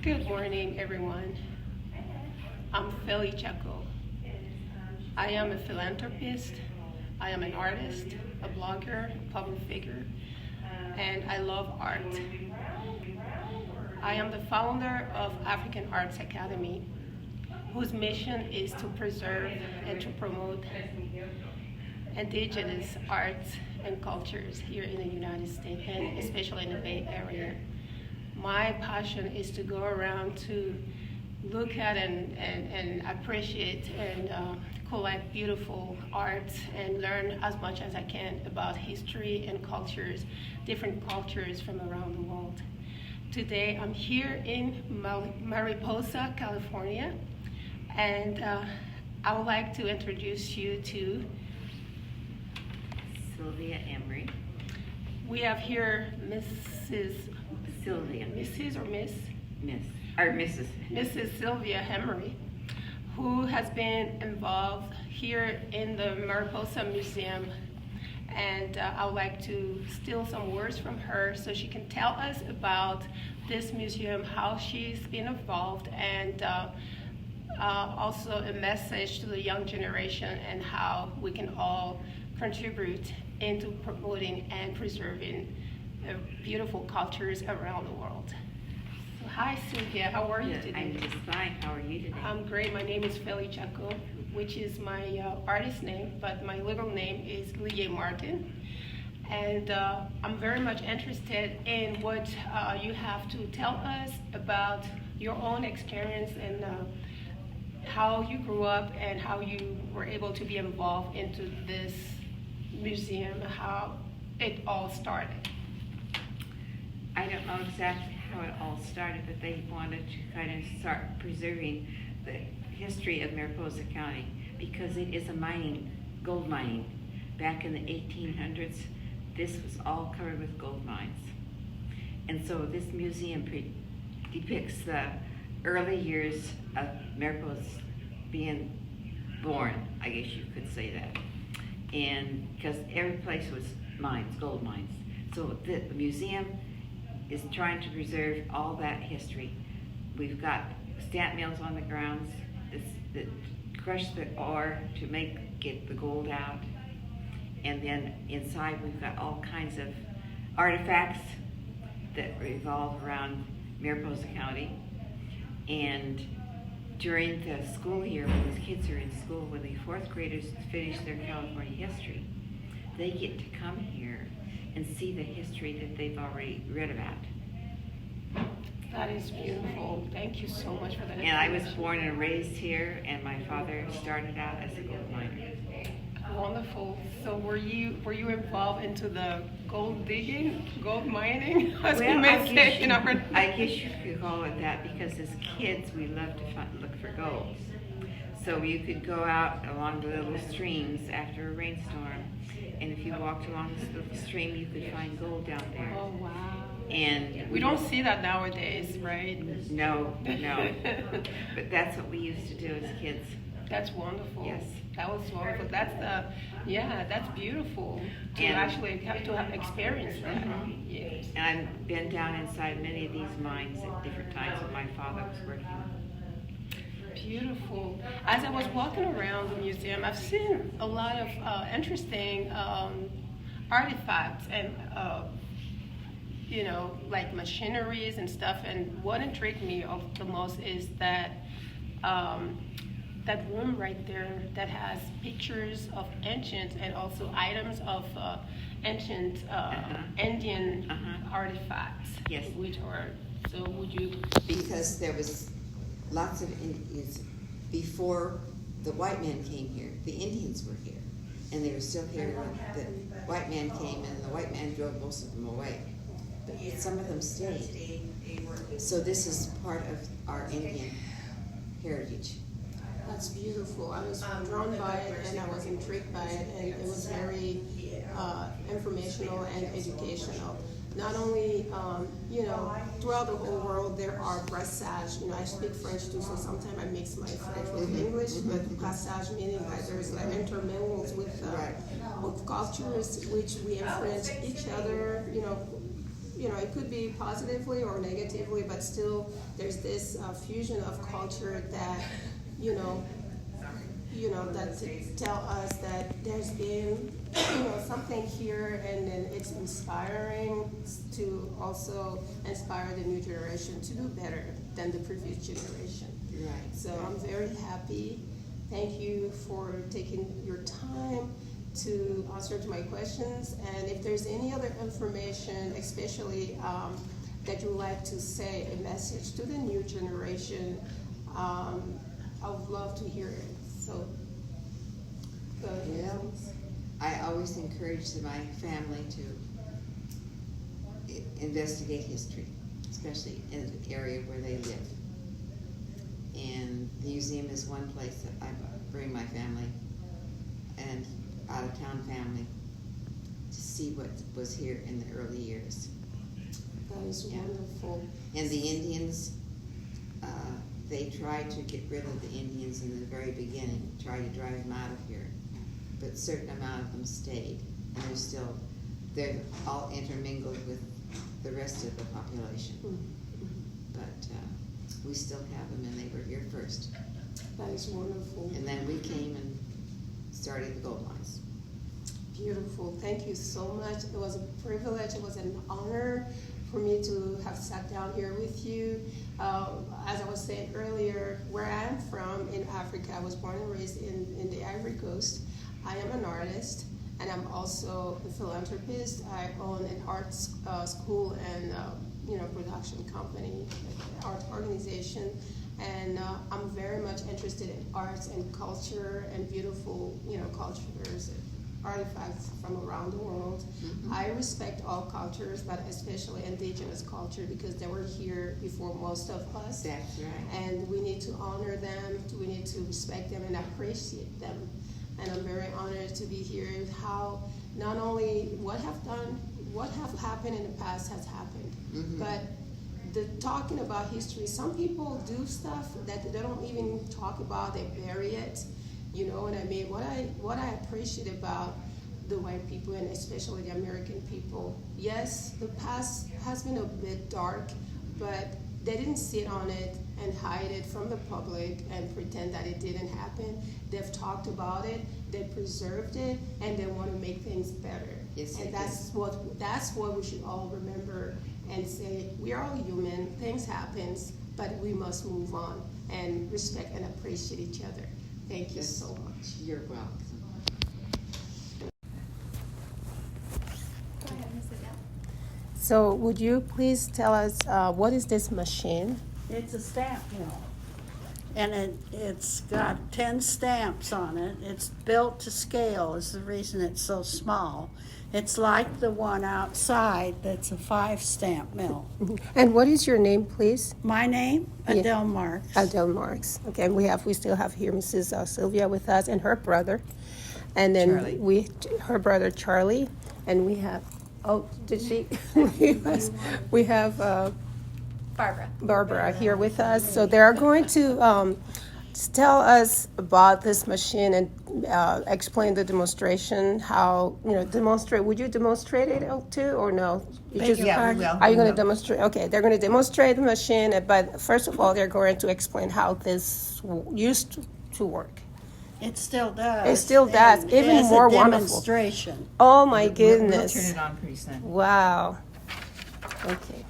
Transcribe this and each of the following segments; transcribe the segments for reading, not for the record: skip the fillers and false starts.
Good morning, everyone. I'm Philly Chaco. I am a philanthropist, I am an artist, a blogger, public figure, and I love art. I am the founder of African Arts Academy, whose mission is to preserve and to promote indigenous arts and cultures here in the United States, and especially in the Bay Area. My passion is to go around to look at and appreciate and collect beautiful art and learn as much as I can about history and cultures, different cultures from around the world. Today I'm here in Mariposa, California, and I would like to introduce you to Sylvia Emery. We have here Mrs. Sylvia. Mrs. or Miss? Miss. Or Mrs. Mrs. Sylvia Emery, who has been involved here in the Mariposa Museum. And I would like to steal some words from her so she can tell us about this museum, how she's been involved, and also a message to the young generation and how we can all contribute into promoting and preserving beautiful cultures around the world. So, hi Sylvia, how are you today? I'm just fine. How are you today? I'm great. My name is Philly Chaco, which is my artist name, but my legal name is Lie Martin. And I'm very much interested in what you have to tell us about your own experience and how you grew up and how you were able to be involved into this museum, how it all started. I don't know exactly how it all started, but they wanted to kind of start preserving the history of Mariposa County because it is a gold mining. Back in the 1800s, this was all covered with gold mines. And so this museum depicts the early years of Mariposa being born, I guess you could say that. And because every place was mines, gold mines. So the museum is trying to preserve all that history. We've got stamp mills on the grounds that crush the ore to get the gold out. And then inside we've got all kinds of artifacts that revolve around Mariposa County. And during the school year, when these kids are in school, when the fourth graders finish their California history, they get to come here and see the history that they've already read about. That is beautiful. Thank you so much for that. And I was born and raised here, and my father started out as a gold miner. Wonderful. So were you involved into the gold digging, gold mining? As we may say in our... I guess you could call it that because as kids we loved to look for gold. So you could go out along the little streams after a rainstorm, and if you walked along this little stream, you could find gold down there. Oh wow! And we don't see that nowadays, right? No. But that's what we used to do as kids. That's wonderful. Yes. That was wonderful. That's beautiful to actually have experienced that. Yes. And I've been down inside many of these mines at different times when my father was working. Beautiful. As I was walking around the museum, I've seen a lot of interesting artifacts and like machineries and stuff. And what intrigued me the most is that that room right there that has pictures of ancient and also items of ancient Indian artifacts. Yes. Which are, so would you? Because there was lots of Indians before the white man came here. The Indians were here, and they were still here when the white man came, and the white man drove most of them away. But some of them stayed. So this is part of our Indian heritage. That's beautiful. I was drawn by it and I was intrigued by it, and it was very informational and educational. Not only, throughout the whole world there are brassage. I speak French too, so sometimes I mix my French with English, but brassage meaning that there's like intermingles with cultures which we influence each other, it could be positively or negatively, but still there's this fusion of culture that, that tell us that there's been, something here, and then it's inspiring to also inspire the new generation to do better than the previous generation. Right. So I'm very happy. Thank you for taking your time to answer to my questions. And if there's any other information, especially that you would like to say a message to the new generation, I would love to hear it. So, go ahead. Yeah. I always encourage my family to investigate history, especially in the area where they live. And the museum is one place that I bring my family and out-of-town family to see what was here in the early years. That is wonderful. And the Indians, they tried to get rid of the Indians in the very beginning, tried to drive them out of here. But a certain amount of them stayed, and they're all intermingled with the rest of the population. But we still have them, and they were here first. That is wonderful. And then we came and started the gold mines. Beautiful. Thank you so much. It was a privilege. It was an honor for me to have sat down here with you. As I was saying earlier, where I am from in Africa, I was born and raised in the Ivory Coast. I am an artist, and I'm also a philanthropist. I own an art school and production company, art organization, and I'm very much interested in arts and culture and beautiful, cultures, artifacts from around the world. Mm-hmm. I respect all cultures, but especially indigenous culture, because they were here before most of us. That's right. And we need to honor them, we need to respect them and appreciate them. And I'm very honored to be here. How not only what have happened in the past has happened, Mm-hmm. but the talking about history, some people do stuff that they don't even talk about, they bury it. You know what I mean? What I appreciate about the white people, and especially the American people, yes, the past has been a bit dark, but they didn't sit on it and hide it from the public and pretend that it didn't happen. They've talked about it, they preserved it, and they want to make things better. Yes, and that's what we should all remember and say, we are all human, things happen, but we must move on and respect and appreciate each other. Thank you Yes. so much. You're welcome. Go ahead, Mrs. L. So would you please tell us what is this machine? It's a stamp mill, and it's got 10 stamps on it. It's built to scale is the reason it's so small. It's like the one outside that's a 5-stamp mill. And what is your name, please? My name, Yeah. Adele Marks. Adele Marks. Okay, and we still have here Mrs. Sylvia with us and her brother, and then Charlie. her brother Charlie, and we have. Oh, did she? we have Barbara here with us. So they are going to tell us about this machine and explain the demonstration. How demonstrate? Would you demonstrate it too, or no? You Beg your pardon? we will. Are you going to demonstrate? Okay, they're going to demonstrate the machine, but first of all, they're going to explain how this used to work. It still does. It still does, and even as more a wonderful. demonstration. Oh my We'll goodness! turn it on pretty soon. Wow. Okay,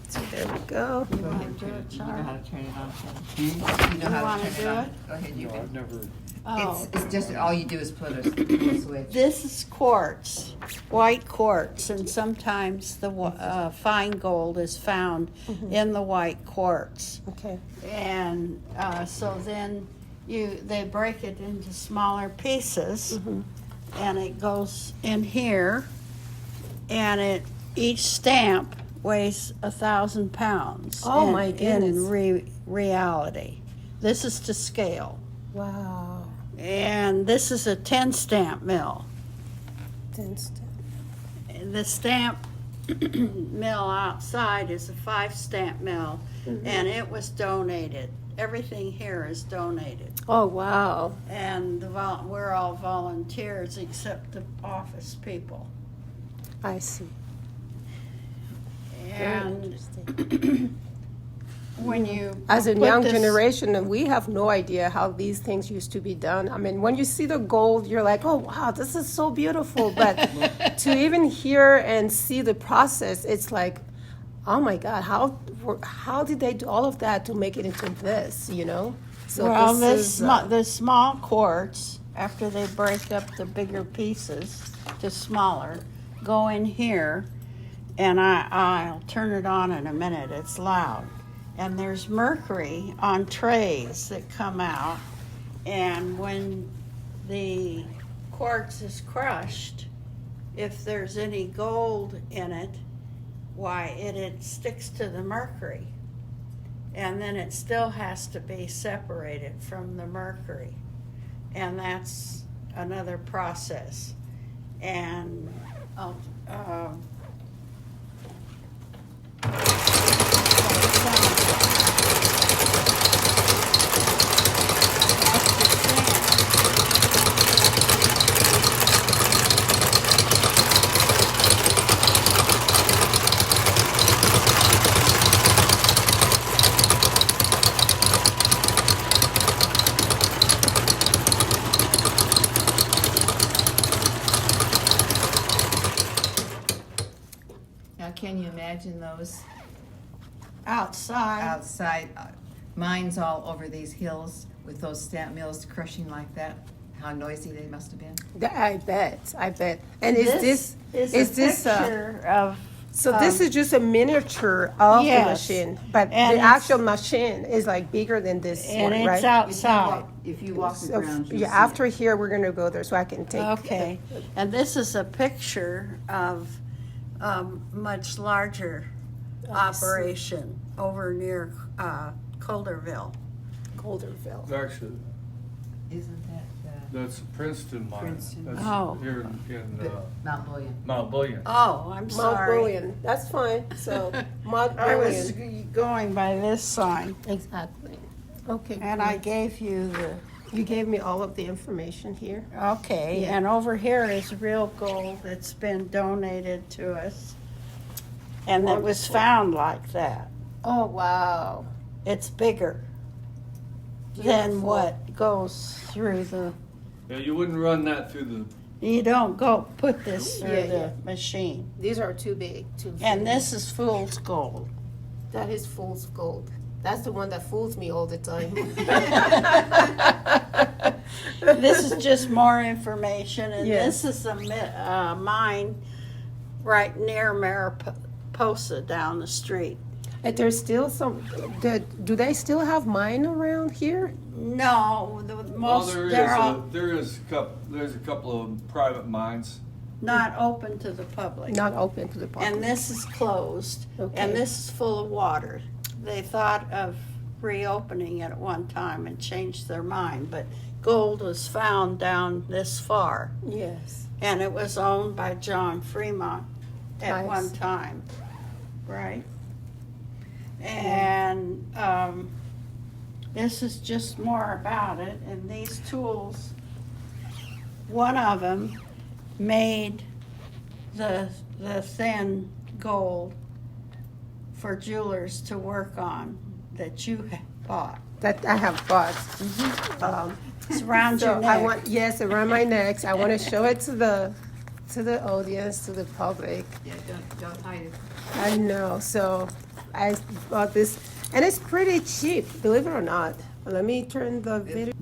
so there we go. You want to do it, You know Charlie? how to turn it on, Tim? Hmm? You know You how wanna to turn do it on? it? Go ahead, you can. never. Oh. It's just, all you do is put a little switch. This is quartz, white quartz, and sometimes the fine gold is found in the white quartz. Okay. And so then they break it into smaller pieces, and it goes in here, and each stamp weighs 1,000 pounds. Oh, my goodness. In reality, this is to scale, Wow. and this is a 10 stamp mill. The stamp mill outside is a 5-stamp mill, and it was donated. Everything here is donated, Oh wow. and we're all volunteers except the office people. I see. And when you As a put young this- generation, we have no idea how these things used to be done. I mean, when you see the gold, you're like, oh, wow, this is so beautiful. But to even hear and see the process, it's like, oh my God, how did they do all of that to make it into this, you know? So well, this is, the small quartz, after they break up the bigger pieces to smaller, go in here, and I'll turn it on in a minute. It's loud. And there's mercury on trays that come out, and when the quartz is crushed, if there's any gold in it, why, it sticks to the mercury. And then it still has to be separated from the mercury. And that's another process. And Now, can you imagine those outside. outside mines all over these hills with those stamp mills crushing like that? How noisy they must have been. I bet. And is this is a picture of so this is just a miniature of Yes. the machine, but And the it's- actual machine is like bigger than this and one, it's right? outside. If you walk the So, grounds, you'll yeah, see after it. here, we're gonna go there so I can take. Okay, and this is a picture of much larger operation over near Colderville. Colderville. Actually, Isn't that that's Princeton mine. Princeton. That's Oh. here in Mount William? Mount Bullion. Oh, I'm Mount sorry. Bullion. That's fine. So Mount I was Bullion. going by this sign, Exactly. Okay. and I gave you the, You gave me all of the information here. okay, Yeah. and over here is real gold that's been donated to us. And it was Wonderful. found like that. Oh wow. It's bigger than what goes through the, Yeah, you wouldn't run that through the. you don't go put this through Yeah, the yeah. machine. These are too big. And this is fool's gold. That is fool's gold. That's the one that fools me all the time. This is just more information, and Yes. this is a mine right near Mariposa down the street. And there's still some. Do they still have mine around here? No, the Well, most, there they're is all there's a couple of private mines. not open to the public. Not open to the public. And this is closed, Okay. and this is full of water. They thought of reopening it at one time and changed their mind, but gold was found down this far, Yes. and it was owned by John Fremont at Nice. one time, right? And this is just more about it, and these tools, one of them made the thin gold for jewelers to work on that you bought. That I have bought. It's around So your neck. I want yes around my neck. I want to show it to the audience, to the public. Yeah, don't hide it. I know. So I bought this, and it's pretty cheap, believe it or not. Let me turn the video.